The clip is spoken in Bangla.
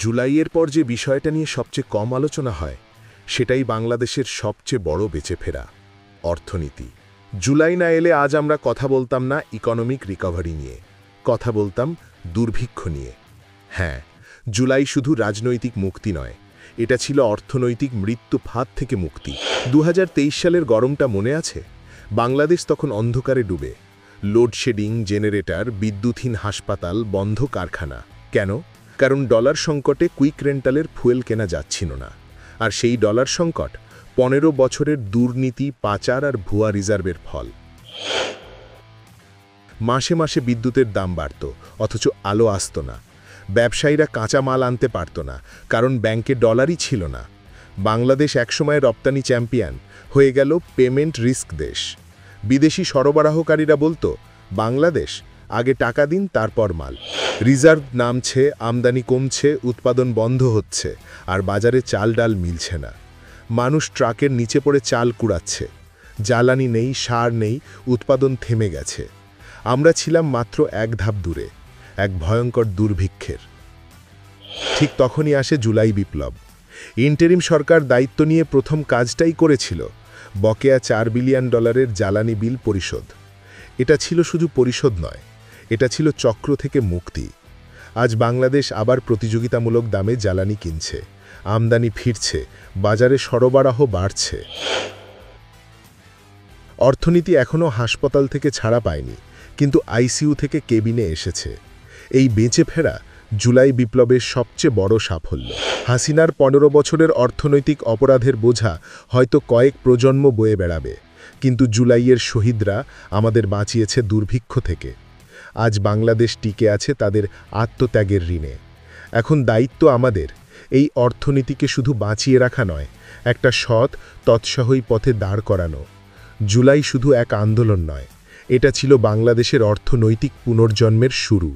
জুলাইয়ের পর যে বিষয়টা নিয়ে সবচেয়ে কম আলোচনা হয় সেটাই বাংলাদেশের সবচেয়ে বড় বেঁচে ফেরা অর্থনীতি। জুলাই না এলে আজ আমরা কথা বলতাম না ইকোনমিক রিকভারি নিয়ে, কথা বলতাম দুর্ভিক্ষ নিয়ে। হ্যাঁ, জুলাই শুধু রাজনৈতিক মুক্তি নয়, এটা ছিল অর্থনৈতিক মৃত্যু ফাঁদ থেকে মুক্তি। 2023 সালের গরমটা মনে আছে? বাংলাদেশ তখন অন্ধকারে ডুবে, লোডশেডিং, জেনারেটর, বিদ্যুৎহীন হাসপাতাল, বন্ধ কারখানা। কেন? কারণ ডলার সংকটে কুইক রেন্টালের ফুয়েল কেনা যাচ্ছিল না। আর সেই ডলার সংকট 15 বছরের দুর্নীতি, পাচার আর ভুয়া রিজার্ভের ফল। মাসে মাসে বিদ্যুতের দাম বাড়ত, অথচ আলো আসত না। ব্যবসায়ীরা কাঁচা মাল আনতে পারত না, কারণ ব্যাংকে ডলারই ছিল না। বাংলাদেশ একসময় রপ্তানি চ্যাম্পিয়ন হয়ে গেল পেমেন্ট রিস্ক দেশ। বিদেশি সরবরাহকারীরা বলতো, বাংলাদেশ আগে টাকা দিন তারপর মাল। রিজার্ভ নামছে, আমদানি কমছে, উৎপাদন বন্ধ হচ্ছে, আর বাজারে চাল ডাল মিলছে না। মানুষ ট্রাকের নিচে পড়ে চাল কুড়াচ্ছে। জ্বালানি নেই, সার নেই, উৎপাদন থেমে গেছে। আমরা ছিলাম মাত্র এক ধাপ দূরে, এক ভয়ঙ্কর দুর্ভিক্ষের। ঠিক তখনই আসে জুলাই বিপ্লব। ইন্টারিম সরকার দায়িত্ব নিয়ে প্রথম কাজটাই করেছিল বকেয়া $4 বিলিয়ন জ্বালানি বিল পরিশোধ। এটা ছিল শুধু পরিশোধ নয়, এটা ছিল চক্র থেকে মুক্তি। আজ বাংলাদেশ আবার প্রতিযোগিতামূলক দামে জ্বালানি কিনছে, আমদানি ফিরছে, বাজারে সরবরাহ বাড়ছে। অর্থনীতি এখনও হাসপাতাল থেকে ছাড়া পায়নি, কিন্তু আইসিইউ থেকে কেবিনে এসেছে। এই বেঁচে ফেরা জুলাই বিপ্লবের সবচেয়ে বড় সাফল্য। হাসিনার 15 বছরের অর্থনৈতিক অপরাধের বোঝা হয়তো কয়েক প্রজন্ম বয়ে বেড়াবে, কিন্তু জুলাইয়ের শহীদরা আমাদের বাঁচিয়েছে দুর্ভিক্ষ থেকে। আজ বাংলাদেশ টিকে আছে তাদের আত্মত্যাগের ঋণে। এখন দায়িত্ব আমাদের, এই অর্থনীতিকে শুধু বাঁচিয়ে রাখা নয়, একটা সৎ, তৎসহী পথে দাঁড় করানো। জুলাই শুধু এক আন্দোলন নয়, এটা ছিল বাংলাদেশের অর্থনৈতিক পুনর্জন্মের শুরু।